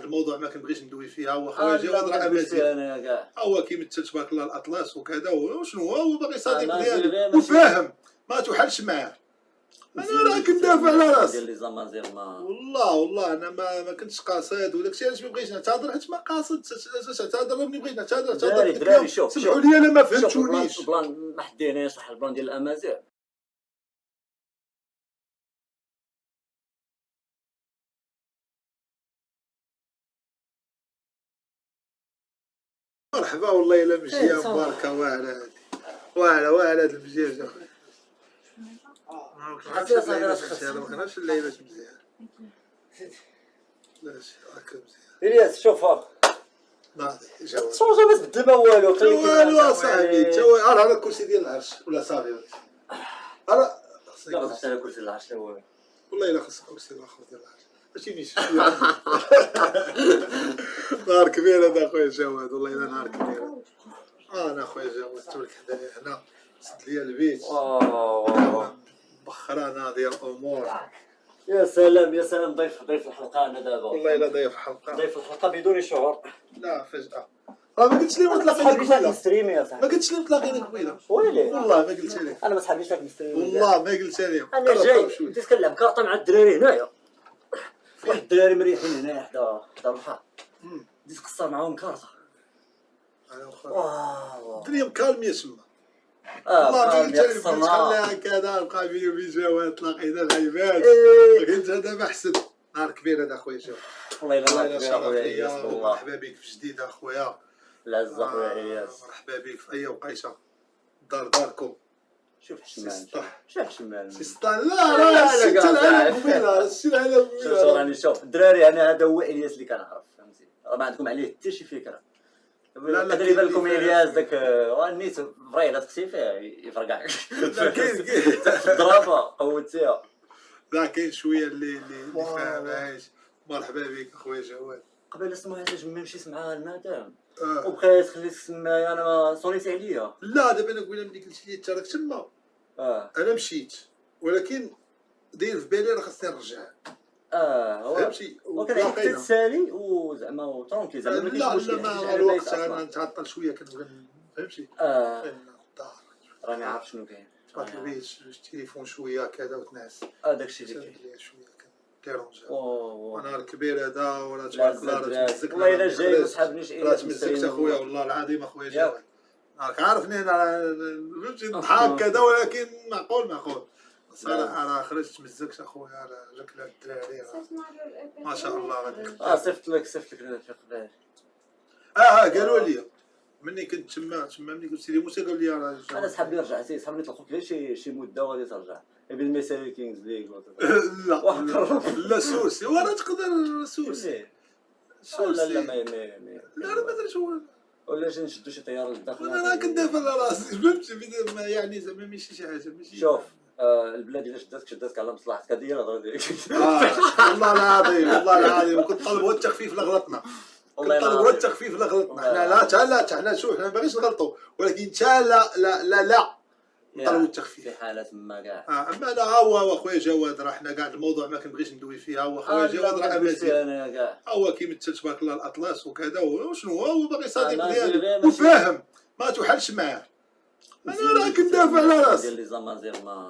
الموضوع ما كنبغيش ندوي فيها. هو خويا جواد راه امازيغ، انا كاع هو كيمثل تبارك الله الاطلس وكذا، وشنو هو باغي صديق أمازيغ ديالي ماشي- وفاهم، ما تحلش معاه. انا راه كندافع على راسي ديال لي زامازيغ ما والله انا ما كنتش قاصد، وداكشي علاش ما بغيتش نعتذر، حيت ما قاصد. علاش نعتذر؟ ملي بغيت نعتذر دراري شوف سمحوا لي انا ما شوف فهمتونيش. البلان ما حديناش صح. البلان ديال الامازيغ مرحبا والله الا مجيه مباركه واعره هذه، واعره هذا المجيه اخويا. ما كنعرفش اللعيبات مزيان. لا هكا مزيان. الياس شوف ناضي جاوب شوف ما تبدل ما والو والو اصاحبي. تا هذا الكرسي ديال العرش ولا صافي؟ انا لا غتحط على كرسي العرش هو والله الا خصك كرسي الاخر ديال العرش ماشي نيش. نهار كبير هذا خويا جواد، والله الا نهار كبير. انا خويا جواد تولك حدايا هنا، سد ليا البيت مبخرانه ديال الامور. يا سلام يا سلام. ضيف الحلقه انا دابا والله الا ضيف حلقه، ضيف الحلقه بدون شعور. لا فجاه راه ما قلتش لي ما متلاقيين تحبش لك قبيله، الستريم يا ما صاحبي. قلتش لي متلاقيين قبيله ويلي والله ما قلت لي، انا ما تحبش لك الستريم والله ما قلت لي. انا جاي بديت كنلعب كارطه مع الدراري هنايا، واحد الدراري مريحين هنايا حدا البحر، بديت نقصر معاهم كارطه. انا واخا واو الدنيا مكالميه تما. والله ما قلت لي قصرنا خليها كذا، بقى بيني وبين جواد تلاقينا العيبات. كنت هذا ما حسن. نهار كبير هذا اخويا جواد، والله الا والله نهار الا كبير شرف اخويا ليا. الياس. والله مرحبا بك في جديد اخويا العز اخويا الياس. مرحبا بك في اي وقيته. داركم. شوف حشمان سطح شوف حشمان سطح. لا شفت العالم قبيله، شفت العالم شوف قبيله. راني شوف الدراري، انا هذا هو الياس اللي كنعرف فهمتي. راه ما عندكم عليه حتى شي فكره. لا قدر يبان لكم الياس داك النيت فريله تقسي فيه يفرقعك كاين الضربه قوتيها. لا كاين شويه اللي فاهمهاش. مرحبا بك اخويا جواد. قبل اسمها حاجه ما مشيت معاها المدام وبقيت خليت السمايه، انا ما صونيت عليا. لا دابا انا نقول ملي قلت لي انت راك تما انا مشيت، ولكن داير في بالي راه خاصني نرجع. هو فهمتي وكان عندك تسالي وزعما ترونكي زعما ما كاينش لا ما الوقت انا نتعطل شويه كنبغي فهمتي. راني عارف شنو كاين. تبارك البيت التليفون شويه كذا وتنعس. داكشي اللي كاين شويه كيرونجا. وانا نهار كبير هذا ولا تبارك الله راه تمزك. والله الا جاي ما صحابنيش راه تمزكت اخويا والله العظيم اخويا جواد. راك عارفني انا فهمتي نضحك كذا، ولكن معقول صراحه راه خرجت تمزكت اخويا على ركله الدراري ما شاء الله غادي. صيفط لك في قبال. قالوا لي مني كنت تما ملي قلت لي موسى قال لي راه انا صحابي رجعتي صحابي طلقوا لي شي مده وغادي ترجع بالمثال كينجز ليغ. لا سوسي وانا تقدر سوسي. لا ما درتش ولا نشدو شي طياره للداخل. انا كندافع على راسي فهمتي، يعني زعما ماشي شي حاجه ماشي. شوف البلاد الا شداتك على مصلحتك، هذه هي الهضره ديالك. والله العظيم كنت طالب هو التخفيف لغلطنا. كنت طالب هو التخفيف لغلطنا. حنا حنا شوف حنا ما باغيش نغلطوا، ولكن لا طلبوا التخفيف في حالة ما كاع. اما انا هو اخويا جواد راه حنا كاع الموضوع ما كنبغيش ندوي فيها. هو خويا جواد راه امازيغ، انا كاع هو كيمثل تبارك الله الاطلس وكذا، وشنو هو باغي صديق ديالي وفاهم، ما تحلش معاه. انا راه كندافع على راسي ديال لي زامازيغ ما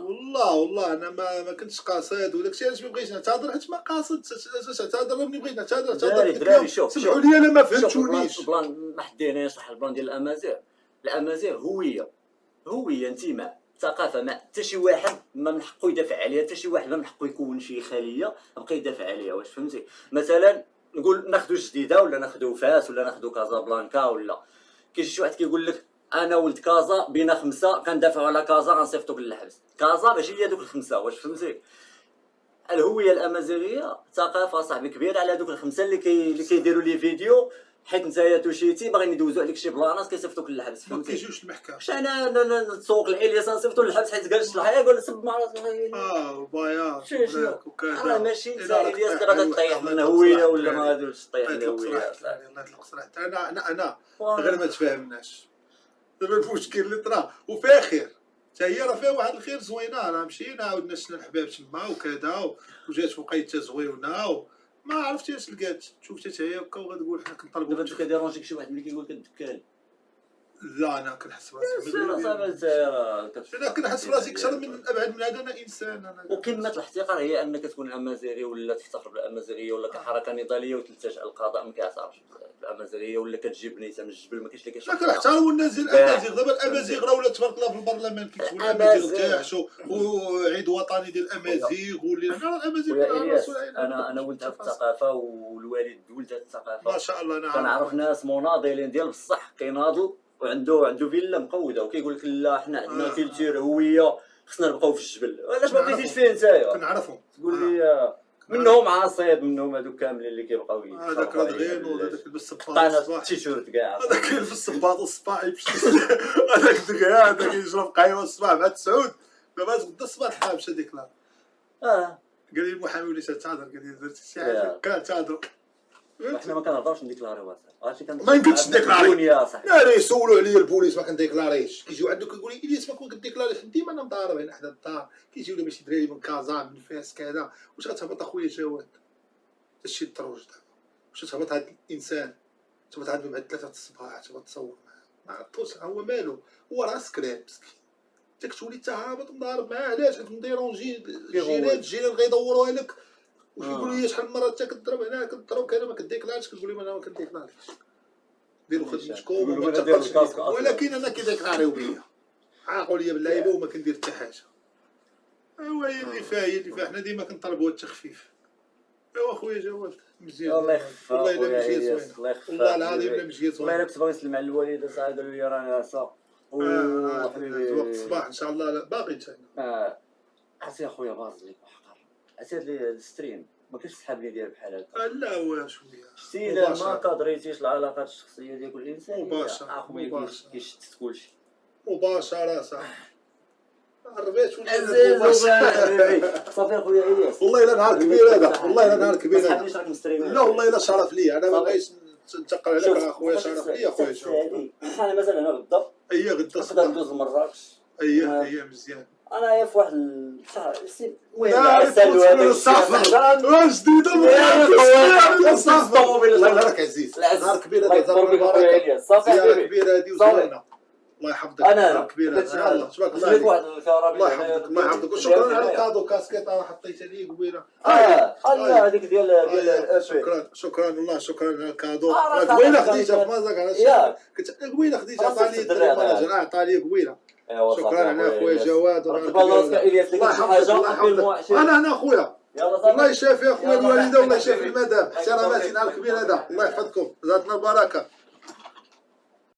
والله انا ما كنتش قاصد، وداكشي علاش ما بغيتش نعتذر، حيت ما قاصد. علاش نعتذر؟ ملي بغيت نعتذر دراري شوف سمحوا لي انا ما فهمتونيش. البلان ما حديناش صح. البلان ديال الامازيغ هويه انتماء ثقافه، ما حتى شي واحد ما من حقه يدافع عليها، حتى شي واحد ما من حقه يكون شي خليه بقى يدافع عليها. واش فهمتي؟ مثلا نقول ناخذ جديده ولا ناخذ فاس ولا ناخذ كازابلانكا، ولا كاين شي واحد كيقول لك انا ولد كازا بينا 5 كندافعوا على كازا غنصيفطوك للحبس. كازا ماشي هي دوك ال5. واش فهمتي؟ الهويه الامازيغيه ثقافه صاحبي كبيره على دوك ال5 اللي كيديروا لي فيديو حيت نتايا توشيتي باغيين يدوزوا عليك شي بلانات كيصيفطوك للحبس. فهمتي؟ ما كيجيوش المحكمه. واش انا نتسوق الالياس نصيفطو للحبس حيت قال الحياه يقول سب مع راسك. بايا راه ماشي انت الياس اللي غادي تطيح من الهويه ولا ما غاديش تطيح من الهويه. الله يطلق صراحه انا غير ما تفاهمناش. دابا المشكل اللي طرا وفيها خير، حتى هي راه فيها واحد الخير زوينه. راه مشينا عاودنا شفنا الحباب تما وكذا، وجات وقيته زوينه ما عرفتيش لقات شوف حتى هي هكا وغتقول حنا كنطلبوا دابا انت كديرونجيك شي واحد ملي كيقول لك الدكال لا انا كنحس براسي صافي انت راه انا كنحس براسي اكثر من ابعد من هذا، انا انسان انا. وقمه الاحتقار هي انك تكون امازيغي ولا تفتخر بالامازيغيه ولا كحركه نضاليه وتلتجئ القضاء ما كيعترفش بالامازيغيه ولا كتجيب نيته من الجبل ما كاينش اللي لا كيشوف كنحترموا الناس ديال الامازيغ. دابا الامازيغ راه ولا تبارك الله في البرلمان كيكتبوا الامازيغ تاعشوا وعيد وطني ديال الامازيغ واللي انا الامازيغ ويا الياس انا ولدت في الثقافه والوالد ولد في الثقافه ما شاء الله. انا كنعرف ناس مناضلين ديال بصح كيناضوا وعنده فيلا مقوده وكيقول لك لا حنا عندنا كلتور هويه خصنا نبقاو في الجبل. علاش ما بقيتيش فيه نتايا؟ كنعرفهم تقول لي منهم عاصيب منهم هذوك كاملين اللي كيبقاو هذاك رادغين وهذاك يلبس الصباط طانا التيشيرت كاع هذاك كيلبس الصباط والصباح يمشي هذاك دكا هذاك يشرب قهوه الصباح مع السعود دابا غدا الصباح الحال مشى ديكلار. قال لي المحامي وليت تهضر، قال لي درتي شي حاجه كتهضر. حنا ما كنهضرش نديكلاريو ما يمكنش نديكلاري يا صاحبي. لا يسولوا عليا البوليس ما كنديكلاريش، كيجيو عندك كيقول لي الياس ما كنديكلاريش. ديما انا مضارب هنا حدا الدار كيجيو لي شي دراري من كازا من فاس كذا واش غتهبط اخويا جواد هادشي الدروج دابا واش تهبط هاد الانسان تهبط عندهم بعد 3 الصباح تهبط تصور معاه ما عرفتوش هو مالو هو راه سكراب مسكين انت كتولي انت هابط مضارب معاه علاش كتمديرونجي الجيران غيدوروها لك وكيقولوا لي شحال من مره انت كضرب هنا كضرب كذا ما كديكلارش كتقول لي انا ما كنديكلارش ديروا خدمتكم وما تقلقش ولكن انا كيديكلاريو بيا عاقوا لي باللعيبه وما كندير حتى حاجه. ايوا هي اللي فيها حنا ديما كنطلبوا التخفيف. ايوا خويا جواد مزيان الله يخفى والله الا مجيه الله زوينه يخفى والله العظيم الا مجيه والله الا زوينه. كنت باغي نسلم على الوالده ساعه قالوا لي راني عصا حبيبي وقت الصباح ان شاء الله باقي انت عرفتي اخويا باز ليك وحقر عرفتي هاد الستريم ما كاينش صحاب لي داير بحال هكا. لا هو شويه شتي الا ما كادريتيش العلاقات الشخصيه ديال كل انسان مباشرة. اخويا كيشتت كلشي مباشره صح عربيت ولا عزيز صافي اخويا الياس والله الا نهار كبير هذا والله الا نهار كبير هذا. صحابي راك مستريم لا والله الا شرف لي انا ما بغيتش ننتقل عليك اخويا شرف لي اخويا شوف انا مازال هنا غدا هي غدا نقدر الصباح ندوز لمراكش هي مزيان. انا في واحد الشهر المهم لا واش جديده والله راك عزيز نهار كبير هذا البركه زياره كبيره هذه وزوينه الله يحفظك. نهار كبير هذا الله تبارك الله عليك الله يحفظك الله يحفظك وشكرا على الكادو كاسكيط انا حطيتها لي قبيله. الله هذيك ديال شكرا الله شكرا على الكادو قبيله خديتها في مازاك على كنت قبيله خديتها عطاني الدراري عطاني قبيله. شكرا على اخويا جواد انا هنا اخويا الله يشافي اخويا الوالده والله يشافي المدام احتراماتي نهار كبير هذا الله يحفظكم زادنا البركه.